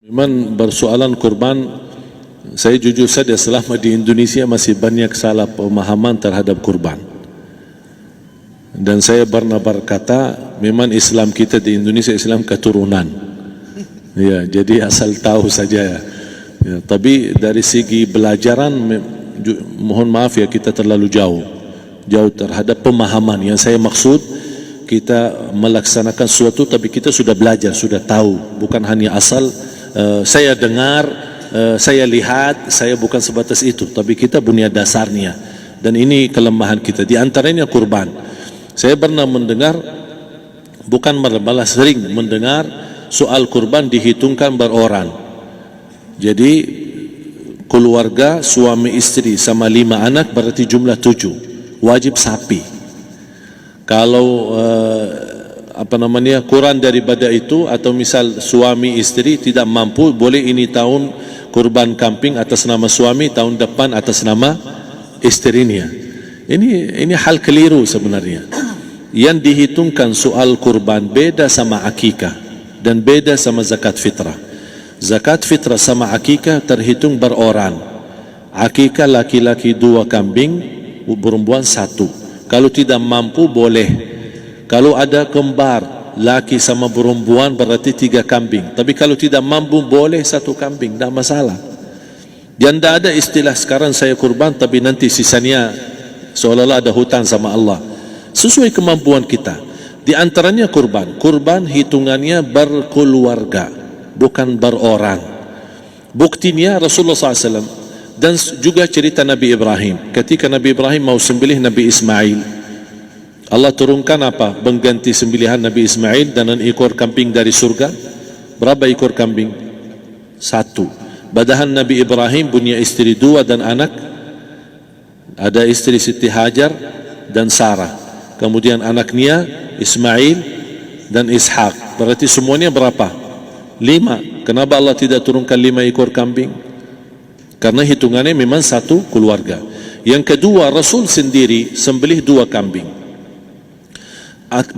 Memang bersoalan kurban, saya jujur saja selama di Indonesia masih banyak salah pemahaman terhadap kurban. Dan saya pernah berkata, memang Islam kita di Indonesia Islam keturunan. Ya, jadi asal tahu saja. Ya, tapi dari segi belajaran, mohon maaf ya kita terlalu jauh terhadap pemahaman. Yang saya maksud, kita melaksanakan sesuatu tapi kita sudah belajar, sudah tahu, bukan hanya asal saya dengar, saya lihat, saya bukan sebatas itu, tapi kita punya dasarnya. Dan ini kelemahan kita, di antaranya kurban. Saya pernah mendengar, bukan malah sering mendengar soal kurban dihitungkan beroran. Jadi keluarga suami istri sama 5 anak berarti jumlah 7, wajib sapi. Kalau kurang daripada itu, atau misal suami istri tidak mampu, boleh ini tahun kurban kambing atas nama suami, tahun depan atas nama istrinya. Ini hal keliru sebenarnya. Yang dihitungkan soal kurban beda sama akikah dan beda sama zakat fitrah. Zakat fitrah sama akikah terhitung beroran. Akikah laki-laki 2 kambing, perempuan 1. Kalau tidak mampu boleh. Kalau ada kembar laki sama perempuan berarti 3 kambing. Tapi kalau tidak mampu boleh 1 kambing, tidak masalah. Dan tidak ada istilah sekarang saya kurban tapi nanti sisanya seolah-olah ada hutang sama Allah. Sesuai kemampuan kita. Di antaranya kurban. Kurban hitungannya berkeluarga, bukan beroran. Buktinya Rasulullah SAW dan juga cerita Nabi Ibrahim. Ketika Nabi Ibrahim mau sembelih Nabi Ismail, Allah turunkan apa? Mengganti sembelihan Nabi Ismail dengan ekor kambing dari surga. Berapa ekor kambing? 1. Padahal Nabi Ibrahim punya istri 2 dan anak. Ada istri Siti Hajar dan Sarah. Kemudian anaknya Ismail dan Ishak. Berarti semuanya berapa? 5. Kenapa Allah tidak turunkan 5 ekor kambing? Karena hitungannya memang 1 keluarga. Yang kedua, Rasul sendiri sembelih 2 kambing.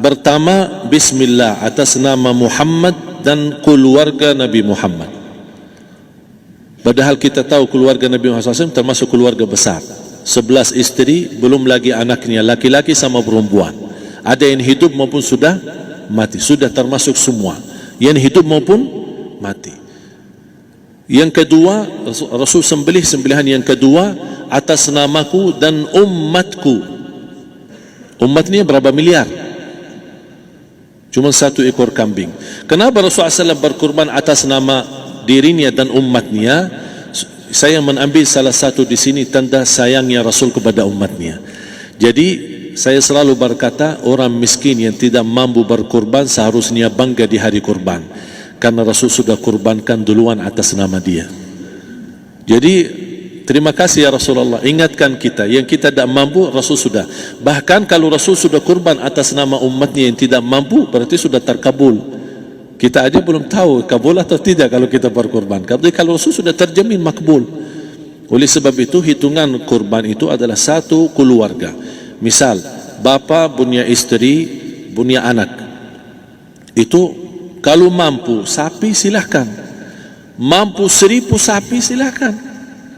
Pertama, Bismillah atas nama Muhammad dan keluarga Nabi Muhammad. Padahal kita tahu keluarga Nabi Muhammad SAW termasuk keluarga besar. 11 istri, belum lagi anaknya, laki-laki sama perempuan. Ada yang hidup maupun sudah mati, sudah termasuk semua. Yang hidup maupun mati. Yang kedua, Rasul sembelih sembelihan yang kedua atas namaku dan umatku. Umatnya berapa miliar? Cuma 1 ekor kambing. Kenapa Rasulullah SAW berkurban atas nama dirinya dan umatnya? Saya mengambil salah satu di sini tanda sayangnya Rasul kepada umatnya. Jadi saya selalu berkata, orang miskin yang tidak mampu berkurban seharusnya bangga di hari kurban, karena Rasul sudah kurbankan duluan atas nama dia. Jadi terima kasih ya Rasulullah, ingatkan kita. Yang kita tidak mampu, Rasul sudah. Bahkan kalau Rasul sudah kurban atas nama umatnya yang tidak mampu, berarti sudah terkabul. Kita aja belum tahu kabul atau tidak kalau kita berkurban. Tapi kalau Rasul sudah terjamin makbul. Oleh sebab itu, hitungan kurban itu adalah 1 keluarga. Misal, bapa punya istri, punya anak. Itu kalau mampu sapi silahkan. Mampu 1000 sapi silahkan.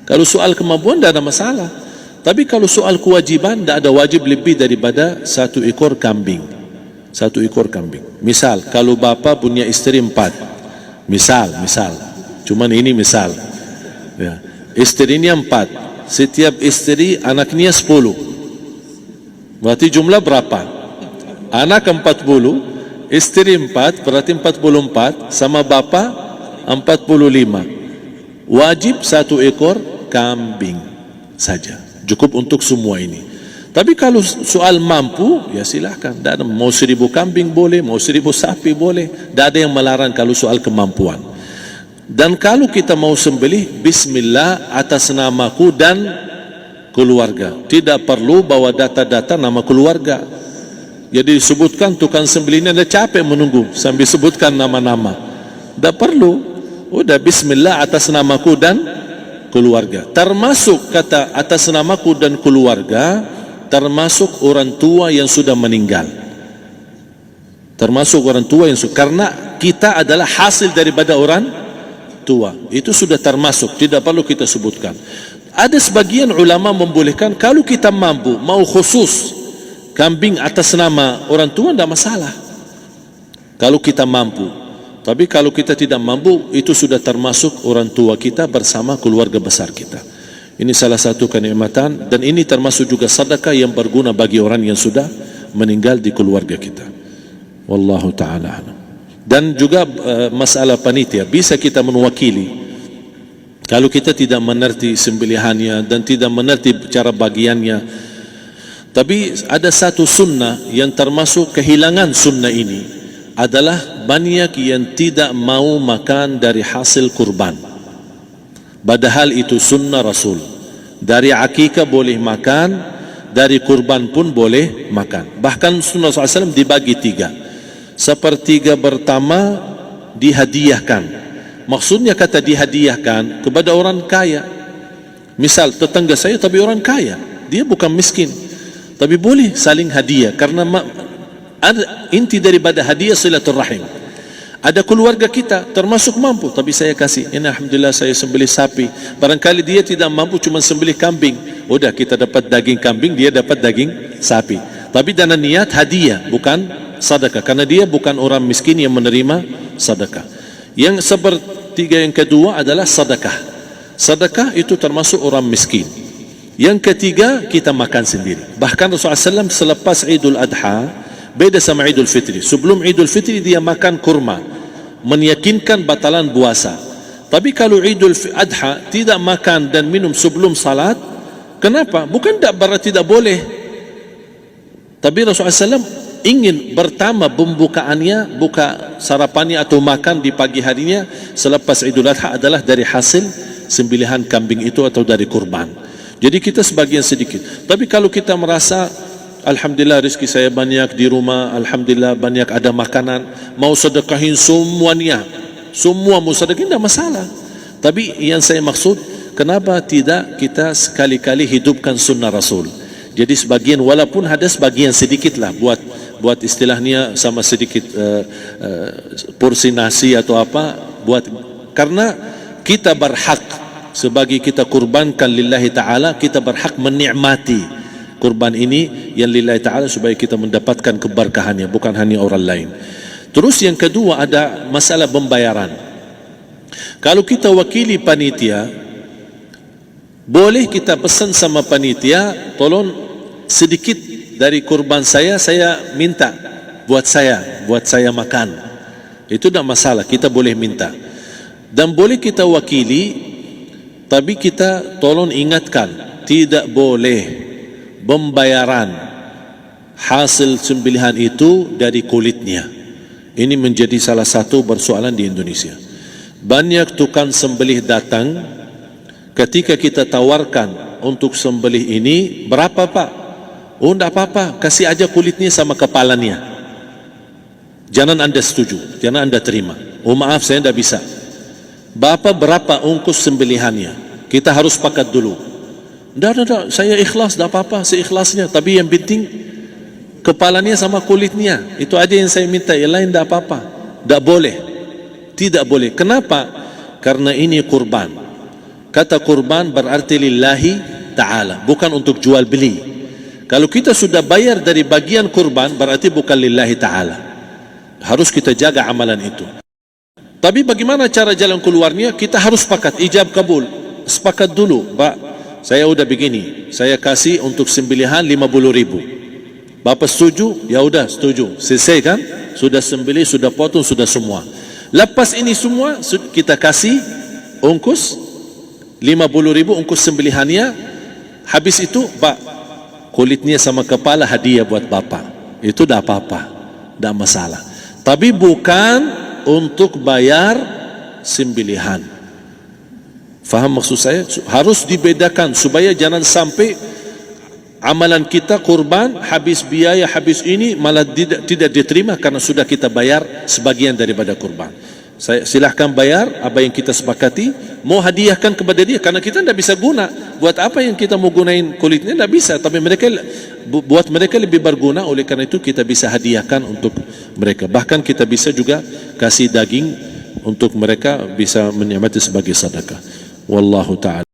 Kalau soal kemampuan tidak ada masalah. Tapi kalau soal kewajiban, tidak ada wajib lebih daripada 1 ekor kambing. 1 ekor kambing. Misal, kalau bapa punya istri 4. Misal. Cuman ini misal. Ya. Istrinya 4. Setiap istri anaknya 10. Berarti jumlah berapa? Anak 40, istri 4, berarti 44, sama bapa 45. Wajib 1 ekor kambing saja, cukup untuk semua ini. Tapi kalau soal mampu, ya silahkan. Mau 1000 kambing boleh, mau 1000 sapi boleh. Tidak ada yang melarang kalau soal kemampuan. Dan kalau kita mau sembelih, Bismillah atas namaku dan keluarga. Tidak perlu bawa data-data nama keluarga. Jadi disebutkan tukang sembelihnya ada capek menunggu sambil sebutkan nama-nama. Tidak perlu. Udah Bismillah atas namaku dan keluarga. Termasuk kata atas namaku dan keluarga, termasuk orang tua yang sudah meninggal. Termasuk orang tua yang sudah, karena kita adalah hasil daripada orang tua. Itu sudah termasuk, tidak perlu kita sebutkan. Ada sebagian ulama membolehkan kalau kita mampu, mau khusus kambing atas nama orang tua, tidak masalah kalau kita mampu. Tapi kalau kita tidak mampu, itu sudah termasuk orang tua kita bersama keluarga besar kita. Ini salah satu kenikmatan, dan ini termasuk juga sedekah yang berguna bagi orang yang sudah meninggal di keluarga kita. Wallahu ta'ala a'lam. Dan juga masalah panitia, bisa kita mewakili. Kalau kita tidak mengerti sembelihannya dan tidak mengerti cara bagiannya. Tapi ada satu sunnah yang termasuk kehilangan sunnah ini, adalah banyak yang tidak mau makan dari hasil kurban. Padahal itu sunnah Rasul. Dari akikah boleh makan, dari kurban pun boleh makan. Bahkan sunnah SAW dibagi 3. Sepertiga pertama dihadiahkan. Maksudnya kata dihadiahkan kepada orang kaya. Misal tetangga saya tapi orang kaya, dia bukan miskin, tapi boleh saling hadiah. Karena inti daripada hadiah silaturrahim. Ada keluarga kita termasuk mampu, tapi saya kasih, ini alhamdulillah saya sembelih sapi. Barangkali dia tidak mampu, cuma sembelih kambing. Udah, kita dapat daging kambing, dia dapat daging sapi. Tapi dengan niat hadiah, bukan sedekah. Karena dia bukan orang miskin yang menerima sedekah. Yang sepertiga yang kedua adalah sedekah. Sedekah itu termasuk orang miskin. Yang ketiga, kita makan sendiri. Bahkan Rasulullah SAW selepas Idul Adha, beda sama Idul Fitri. Sebelum Idul Fitri dia makan kurma, meyakinkan batalan puasa. Tapi kalau Idul Adha tidak makan dan minum sebelum salat, kenapa? Bukan tak berarti tidak boleh. Tapi Rasulullah SAW ingin pertama pembukaannya, buka sarapannya atau makan di pagi harinya selepas Idul Adha adalah dari hasil sembelihan kambing itu atau dari kurban. Jadi kita sebagian sedikit. Tapi kalau kita merasa alhamdulillah rezeki saya banyak di rumah, alhamdulillah banyak ada makanan, mau sedekahin semuanya, semua mau sedekahin, tidak masalah. Tapi yang saya maksud, kenapa tidak kita sekali-kali hidupkan sunnah Rasul? Jadi sebagian, walaupun ada sebagian sedikit lah, buat istilahnya sama sedikit porsi nasi atau apa, buat, karena kita berhak sebagai kita kurbankan lillahi ta'ala, kita berhak menikmati kurban ini yang lillahi ta'ala supaya kita mendapatkan keberkahannya, bukan hanya orang lain. Terus yang kedua ada masalah pembayaran. Kalau kita wakili panitia, boleh kita pesan sama panitia, tolong sedikit dari kurban saya minta buat saya makan. Itu tidak masalah, kita boleh minta. Dan boleh kita wakili, tapi kita tolong ingatkan, tidak boleh pembayaran hasil sembelihan itu dari kulitnya. Ini menjadi salah satu persoalan di Indonesia. Banyak tukang sembelih datang, ketika kita tawarkan untuk sembelih ini, berapa Pak? Oh tidak apa-apa, kasih aja kulitnya sama kepalanya. Jangan anda setuju, jangan anda terima. Oh maaf, saya tidak bisa. Bapak berapa ongkos sembelihannya? Kita harus sepakat dulu. Tidak, saya ikhlas, tidak apa-apa, seikhlasnya. Tapi yang penting kepalanya sama kulitnya. Itu aja yang saya minta, yang lain tidak apa-apa. Tidak boleh. Tidak boleh. Kenapa? Karena ini kurban. Kata kurban berarti lillahi ta'ala, bukan untuk jual beli. Kalau kita sudah bayar dari bagian kurban, berarti bukan lillahi ta'ala. Harus kita jaga amalan itu. Tapi bagaimana cara jalan keluarnya? Kita harus sepakat, ijab kabul. Sepakat dulu, Pak, saya udah begini, saya kasih untuk sembelihan 50.000. Bapak setuju? Ya udah setuju. Selesai kan? Sudah sembelih, sudah potong, sudah semua. Lepas ini semua kita kasih ongkos 50.000 ongkos sembelihannya. Habis itu, Pak, kulitnya sama kepala hadiah buat Bapak. Itu dah apa-apa, dah masalah. Tapi bukan untuk bayar sembelihan. Faham maksud saya? Harus dibedakan supaya jangan sampai amalan kita kurban habis biaya, habis ini malah tidak diterima karena sudah kita bayar sebagian daripada kurban. Saya silahkan bayar apa yang kita sepakati, mau hadiahkan kepada dia karena kita tidak bisa guna. Buat apa yang kita mau gunain kulitnya? Tidak bisa. Tapi mereka, buat mereka lebih berguna, oleh karena itu kita bisa hadiahkan untuk mereka. Bahkan kita bisa juga kasih daging untuk mereka bisa menikmati sebagai sedekah. Wallahu ta'ala.